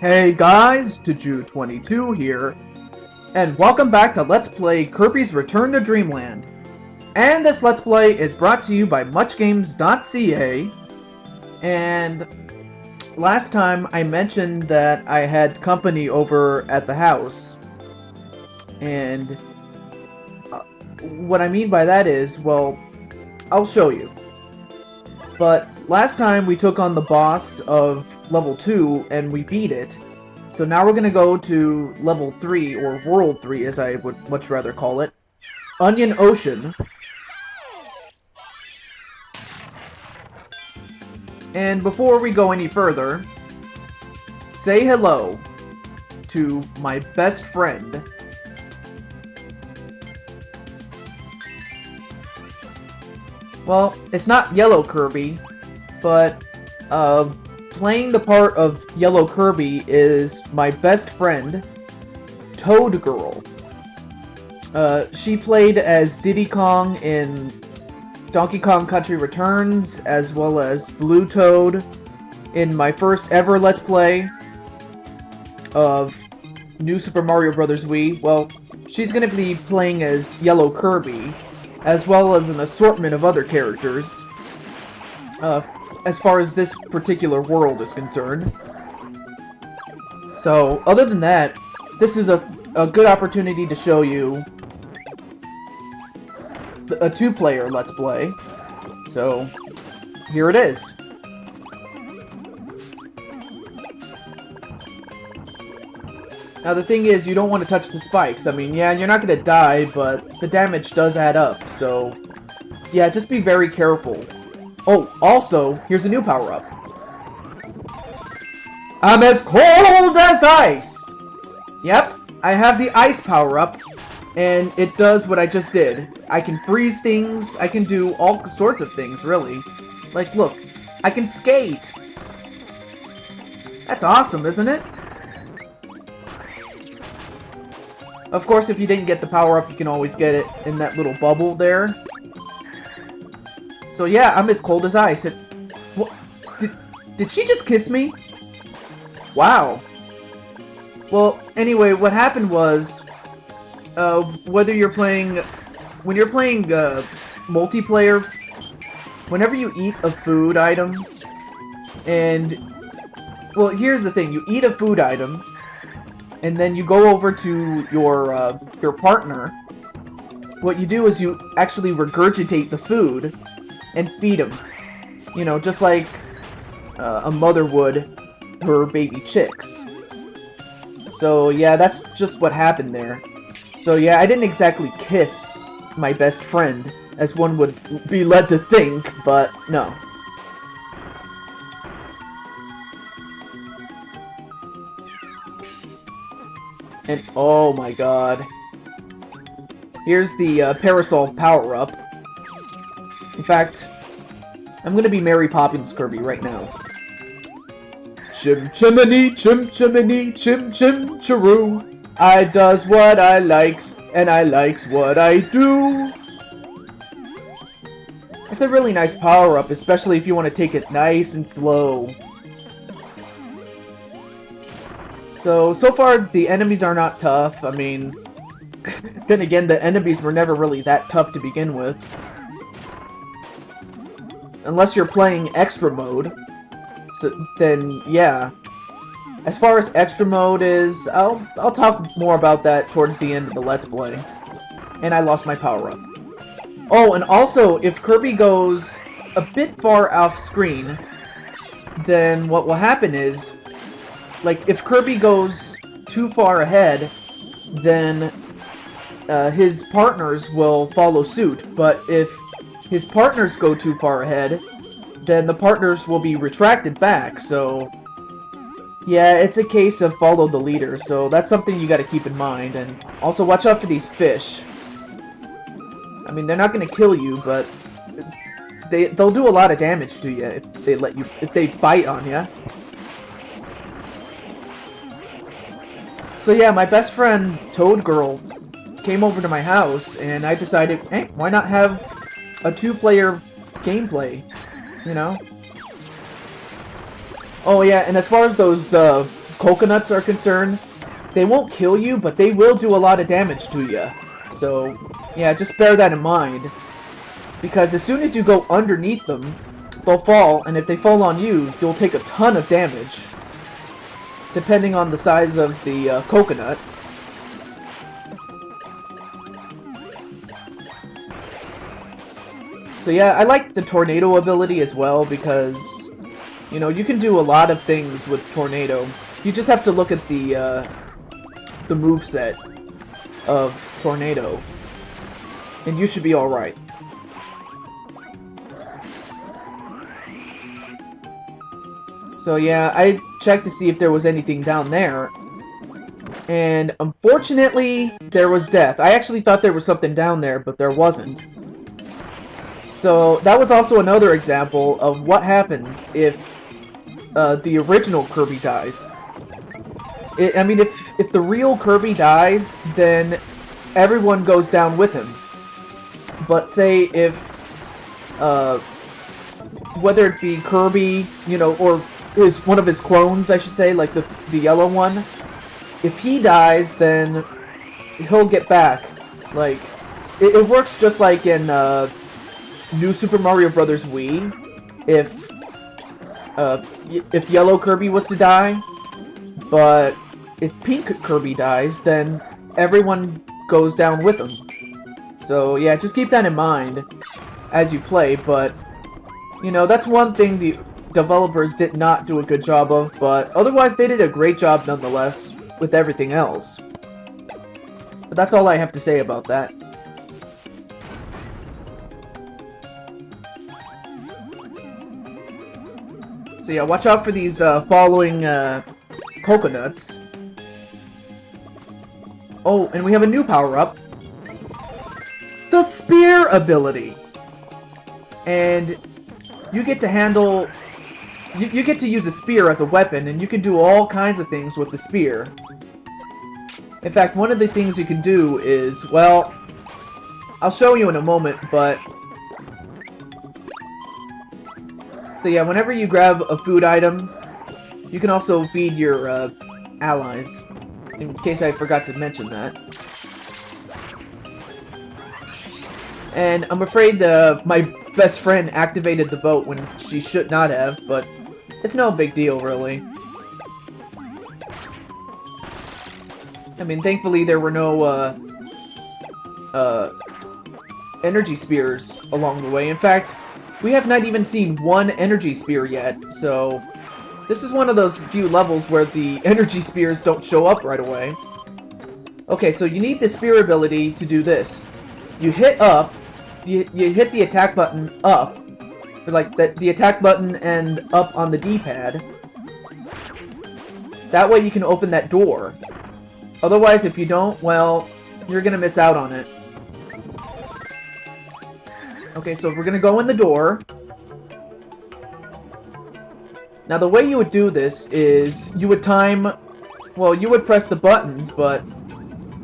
Hey guys, Taju22 here, and welcome back to Let's Play Kirby's Return to Dreamland. And this Let's Play is brought to you by MuchGames.ca, and last time I mentioned that I had company over at the house, and what I mean by that is, well, I'll show you. But last time we took on the boss of level 2 and we beat it. So now we're going to go to level 3, or world 3 as I would much rather call it. Onion Ocean. And before we go any further, say hello to my best friend. Well, it's not Yellow Kirby, but playing the part of Yellow Kirby is my best friend, Toad Girl. She played as Diddy Kong in Donkey Kong Country Returns, as well as Blue Toad in my first ever Let's Play of New Super Mario Bros. Wii. Well, she's going to be playing as Yellow Kirby, as well as an assortment of other characters, as far as this particular world is concerned. So, other than that, this is a good opportunity to show you a two-player Let's Play. So, here it is. Now the thing is, you don't want to touch the spikes. I mean, yeah, you're not going to die, but the damage does add up, so yeah, just be very careful. Oh, also, here's a new power-up. I'm as cold as ice! Yep, I have the ice power-up, and it does what I just did. I can freeze things, I can do all sorts of things, really. Like, look, I can skate! That's awesome, isn't it? Of course, if you didn't get the power-up, you can always get it in that little bubble there. So yeah, I'm as cold as ice. What? Did she just kiss me? Wow. Well, anyway, what happened was, when you're playing multiplayer, whenever you eat a food item, and, well, here's the thing, you eat a food item, and then you go over to your partner. What you do is you actually regurgitate the food and feed them. You know, just like a mother would her baby chicks. So yeah, that's just what happened there. So yeah, I didn't exactly kiss my best friend, as one would be led to think, but no. And oh my god. Here's the parasol power-up. In fact, I'm gonna be Mary Poppins Kirby right now. Chim chimney, chim chimney, chim chim chiroo. I does what I likes, and I likes what I do. It's a really nice power-up, especially if you want to take it nice and slow. So far, the enemies are not tough. I mean, then again, the enemies were never really that tough to begin with. Unless you're playing extra mode. So, then, yeah. As far as extra mode is, I'll talk more about that towards the end of the Let's Play. And I lost my power-up. Oh, and also, if Kirby goes a bit far off screen, then what will happen is, like, if Kirby goes too far ahead, then his partners will follow suit. But if his partners go too far ahead, then the partners will be retracted back. So, yeah, it's a case of follow the leader. So that's something you gotta keep in mind. And also watch out for these fish. I mean, they're not gonna kill you, but they'll do a lot of damage to you if they bite on you. So yeah, my best friend, Toad Girl, came over to my house, and I decided, hey, why not have a two-player gameplay, you know? Oh yeah, and as far as those coconuts are concerned, they won't kill you, but they will do a lot of damage to you. So, yeah, just bear that in mind. Because as soon as you go underneath them, they'll fall, and if they fall on you, you'll take a ton of damage. Depending on the size of the coconut. So yeah, I like the tornado ability as well because, you know, you can do a lot of things with tornado. You just have to look at the moveset of tornado, and you should be alright. So yeah, I checked to see if there was anything down there, and unfortunately, there was death. I actually thought there was something down there, but there wasn't. So that was also another example of what happens if the original Kirby dies. I mean, if the real Kirby dies, then everyone goes down with him. But say if, whether it be Kirby, you know, or one of his clones, I should say, like the yellow one, if he dies, then he'll get back. Like, it works just like in New Super Mario Bros. Wii. If Yellow Kirby was to die, but if Pink Kirby dies, then everyone goes down with him. So yeah, just keep that in mind as you play, but you know, that's one thing the developers did not do a good job of, but otherwise they did a great job nonetheless with everything else. But that's all I have to say about that. So yeah, watch out for these following coconuts. Oh, and we have a new power-up. The Spear ability. And you get to handle... You get to use a spear as a weapon, and you can do all kinds of things with the spear. In fact, one of the things you can do is, well, I'll show you in a moment, but... So yeah, whenever you grab a food item, you can also feed your allies, in case I forgot to mention that. And I'm afraid my best friend activated the boat when she should not have, but it's no big deal, really. I mean, thankfully there were no energy spears along the way. In fact, we have not even seen one energy spear yet, so this is one of those few levels where the energy spears don't show up right away. Okay, so you need the spear ability to do this. You hit up, you hit the attack button up, like the attack button and up on the D-pad. That way you can open that door. Otherwise, if you don't, well, you're gonna miss out on it. Okay, so we're gonna go in the door. Now the way you would do this is you would time... Well, you would press the buttons, but...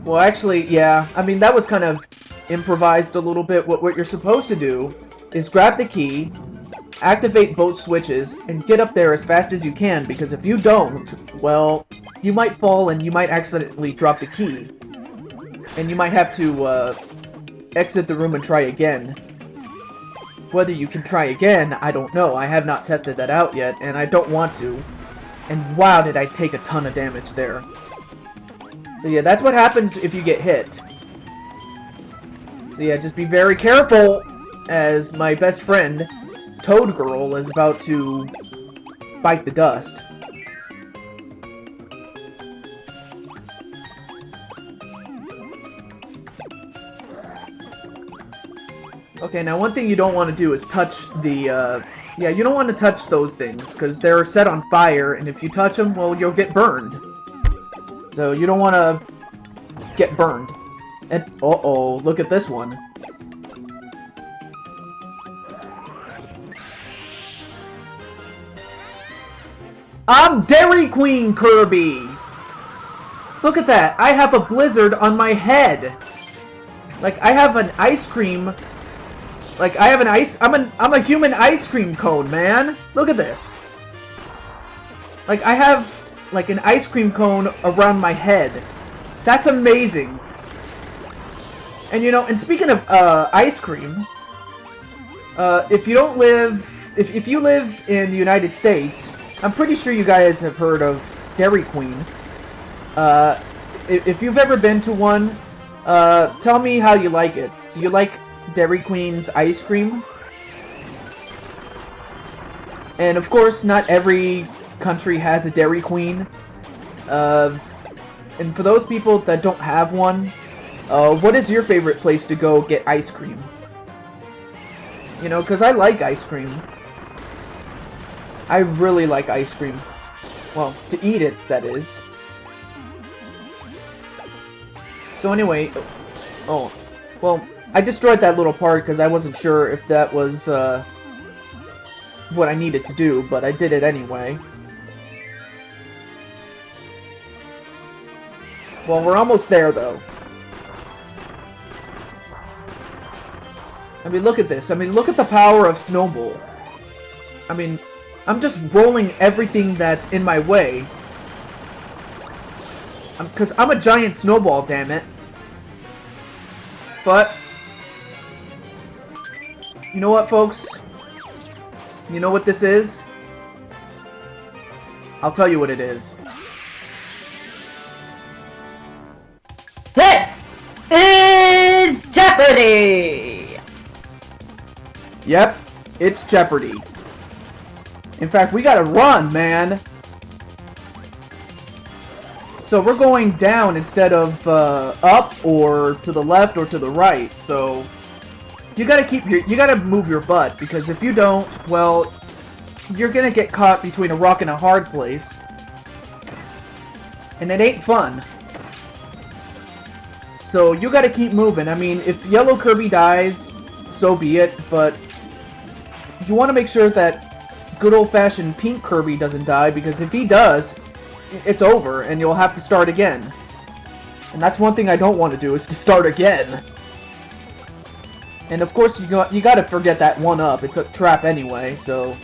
Well, actually, yeah. I mean, that was kind of improvised a little bit. What you're supposed to do is grab the key, activate both switches, and get up there as fast as you can, because if you don't, well, you might fall and you might accidentally drop the key. And you might have to exit the room and try again. Whether you can try again, I don't know. I have not tested that out yet, and I don't want to. And wow, did I take a ton of damage there. So yeah, that's what happens if you get hit. So yeah, just be very careful, as my best friend, Toad Girl, is about to bite the dust. Okay, now one thing you don't want to do is touch the, yeah, you don't want to touch those things, because they're set on fire, and if you touch them, well, you'll get burned. So you don't want to get burned. And, uh-oh, look at this one. I'm Dairy Queen Kirby! Look at that, I have a blizzard on my head! Like, I have an ice cream... Like, I have an I'm a human ice cream cone, man! Look at this! Like, I have like an ice cream cone around my head. That's amazing. And you know, and speaking of ice cream, if you don't live, if you live in the United States, I'm pretty sure you guys have heard of Dairy Queen. If you've ever been to one, tell me how you like it. Do you like Dairy Queen's ice cream? And of course, not every country has a Dairy Queen. And for those people that don't have one, what is your favorite place to go get ice cream? You know, because I like ice cream. I really like ice cream. Well, to eat it, that is. So anyway, oh, well, I destroyed that little part because I wasn't sure if that was, what I needed to do, but I did it anyway. Well, we're almost there, though. I mean, look at this. I mean, look at the power of Snowball. I mean, I'm just rolling everything that's in my way. Because I'm a giant snowball, damn it. But, you know what, folks? You know what this is? I'll tell you what it is. This is Jeopardy! Yep, it's Jeopardy. In fact, we gotta run, man! So we're going down instead of up or to the left or to the right, so you gotta move your butt, because if you don't, well, you're gonna get caught between a rock and a hard place. And it ain't fun. So you gotta keep moving. I mean, if Yellow Kirby dies, so be it, but you want to make sure that good old-fashioned Pink Kirby doesn't die, because if he does, it's over, and you'll have to start again. And that's one thing I don't want to do, is to start again. And of course, you gotta forget that one up. It's a trap anyway, so...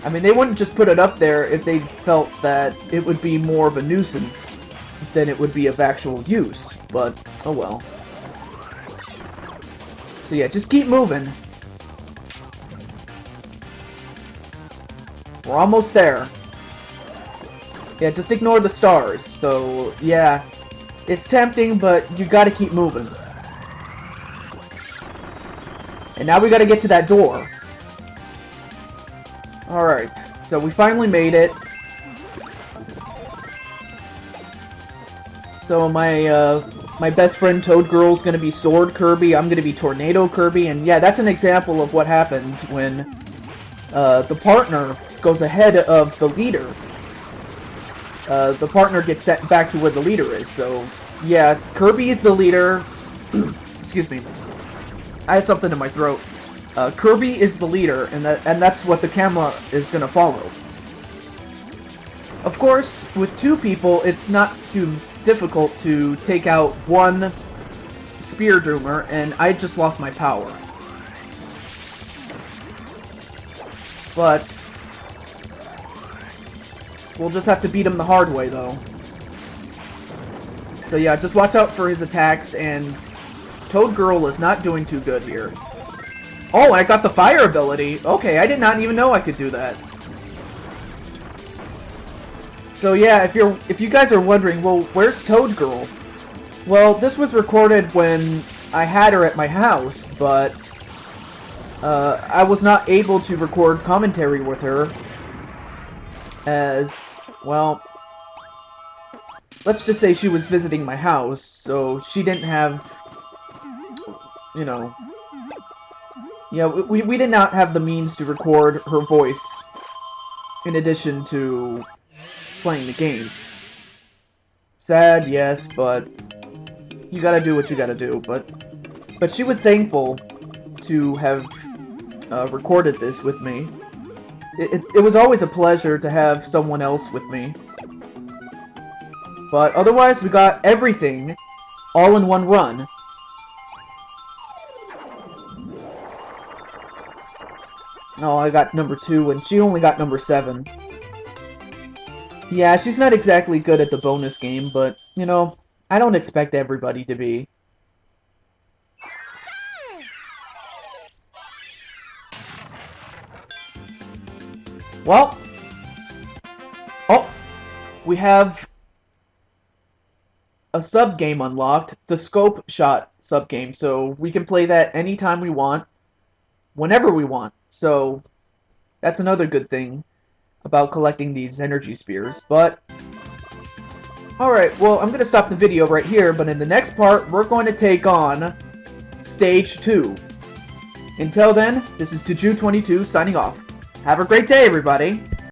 I mean, they wouldn't just put it up there if they felt that it would be more of a nuisance than it would be of actual use. But, oh well. So yeah, just keep moving. We're almost there. Yeah, just ignore the stars. So, yeah. It's tempting, but you gotta keep moving. And now we gotta get to that door. Alright, so we finally made it. So my best friend Toad Girl's gonna be Sword Kirby, I'm gonna be Tornado Kirby, and yeah, that's an example of what happens when the partner goes ahead of the leader. The partner gets sent back to where the leader is, so yeah, Kirby is the leader. Excuse me. I had something in my throat. Kirby is the leader, and that's what the camera is gonna follow. Of course, with two people, it's not too difficult to take out one Spear Doomer, and I just lost my power. But we'll just have to beat him the hard way, though. So yeah, just watch out for his attacks, and Toad Girl is not doing too good here. Oh, I got the fire ability. Okay, I did not even know I could do that. So yeah, if you guys are wondering, well, where's Toad Girl? Well, this was recorded when I had her at my house, but I was not able to record commentary with her, as, well, let's just say she was visiting my house, so she didn't have, you know, yeah, we did not have the means to record her voice in addition to playing the game. Sad, yes, but you gotta do what you gotta do. But she was thankful to have recorded this with me. It was always a pleasure to have someone else with me. But otherwise, we got everything all in one run. Oh, I got number 2, and she only got number 7. Yeah, she's not exactly good at the bonus game, but, you know, I don't expect everybody to be. Well, oh, we have a sub-game unlocked, the Scope Shot sub-game, so we can play that anytime we want, whenever we want. So, that's another good thing about collecting these energy spears, but... Alright, well, I'm going to stop the video right here, but in the next part, we're going to take on Stage 2. Until then, this is Tuju22 signing off. Have a great day, everybody!